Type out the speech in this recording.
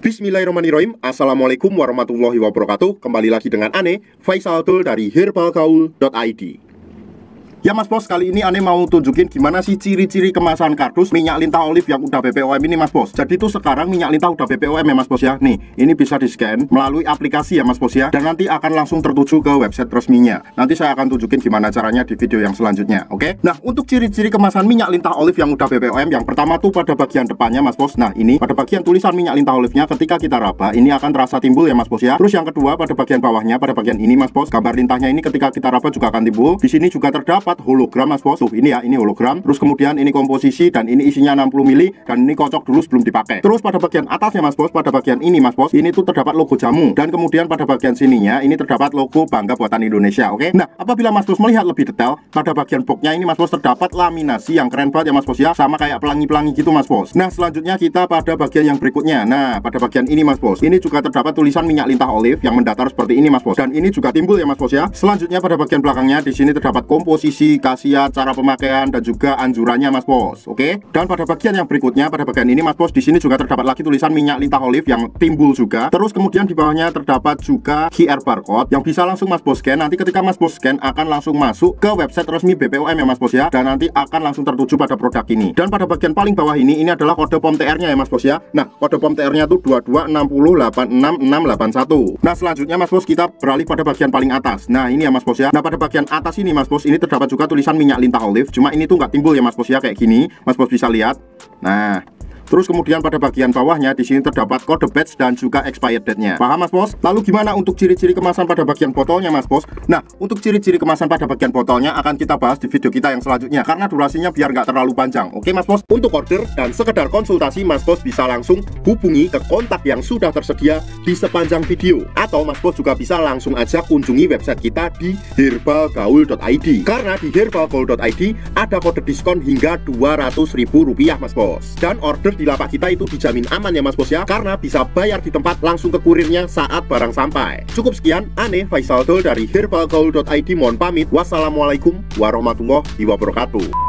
Bismillahirrahmanirrahim. Assalamualaikum warahmatullahi wabarakatuh. Kembali lagi dengan Ane, Faisal Dul dari herbalgaul.id. Ya Mas Bos, kali ini Ane mau tunjukin gimana sih ciri-ciri kemasan kardus minyak lintah olive yang udah BPOM ini Mas Bos. Jadi tuh sekarang minyak lintah udah BPOM ya Mas Bos ya. Nih, ini bisa di scan melalui aplikasi ya Mas Bos ya. Dan nanti akan langsung tertuju ke website resminya. Nanti saya akan tunjukin gimana caranya di video yang selanjutnya, oke? Nah, untuk ciri-ciri kemasan minyak lintah olive yang udah BPOM, yang pertama tuh pada bagian depannya Mas Bos. Nah, ini pada bagian tulisan minyak lintah olive-nya ketika kita raba, ini akan terasa timbul ya Mas Bos ya. Terus yang kedua pada bagian bawahnya, pada bagian ini Mas Bos, gambar lintahnya ini ketika kita raba juga akan timbul. Di sini juga terdapat hologram Mas Bos. Tuh, ini ya, ini hologram. Terus kemudian ini komposisi dan ini isinya 60 mili dan ini kocok dulu sebelum dipakai. Terus pada bagian atasnya Mas Bos, pada bagian ini Mas Bos, ini tuh terdapat logo jamu dan kemudian pada bagian sininya ini terdapat logo Bangga Buatan Indonesia, oke? Nah, apabila Mas Bos melihat lebih detail, pada bagian boxnya ini Mas Bos terdapat laminasi yang keren banget ya Mas Bos ya, sama kayak pelangi-pelangi gitu Mas Bos. Nah, selanjutnya kita pada bagian yang berikutnya. Nah, pada bagian ini Mas Bos, ini juga terdapat tulisan minyak lintah olive yang mendatar seperti ini Mas Bos. Dan ini juga timbul ya Mas Bos ya. Selanjutnya pada bagian belakangnya di sini terdapat komposisi, khasiat, cara pemakaian dan juga anjurannya Mas Bos, oke? Dan pada bagian yang berikutnya, pada bagian ini Mas Bos, di sini juga terdapat lagi tulisan minyak lintah olive yang timbul juga. Terus kemudian di bawahnya terdapat juga QR barcode yang bisa langsung Mas Bos scan. Nanti ketika Mas Bos scan akan langsung masuk ke website resmi BPOM ya Mas Bos ya. Dan nanti akan langsung tertuju pada produk ini. Dan pada bagian paling bawah ini adalah kode POM TR-nya ya Mas Bos ya. Nah, kode POM TR-nya tuh 226086681. Nah, selanjutnya Mas Bos kita beralih pada bagian paling atas. Nah, ini ya Mas Bos ya. Nah, pada bagian atas ini Mas Bos, ini terdapat juga tulisan minyak lintah olive. Cuma ini tuh nggak timbul ya Mas Bos ya, kayak gini. Mas Bos bisa lihat. Nah, terus kemudian pada bagian bawahnya di sini terdapat kode batch dan juga expired date-nya. Paham Mas Bos? Lalu gimana untuk ciri-ciri kemasan pada bagian botolnya Mas Bos? Nah, untuk ciri-ciri kemasan pada bagian botolnya akan kita bahas di video kita yang selanjutnya karena durasinya biar nggak terlalu panjang. Oke Mas Bos? Untuk order dan sekedar konsultasi Mas Bos bisa langsung hubungi ke kontak yang sudah tersedia di sepanjang video. Atau Mas Bos juga bisa langsung aja kunjungi website kita di herbalgaul.id. Karena di herbalgaul.id ada kode diskon hingga Rp200.000 Mas Bos. Dan order di lapak kita itu dijamin aman ya Mas Bos ya, karena bisa bayar di tempat langsung ke kurirnya saat barang sampai. Cukup sekian, Ane Faisal Dul dari herbalgaul.id mohon pamit. Wassalamualaikum warahmatullahi wabarakatuh.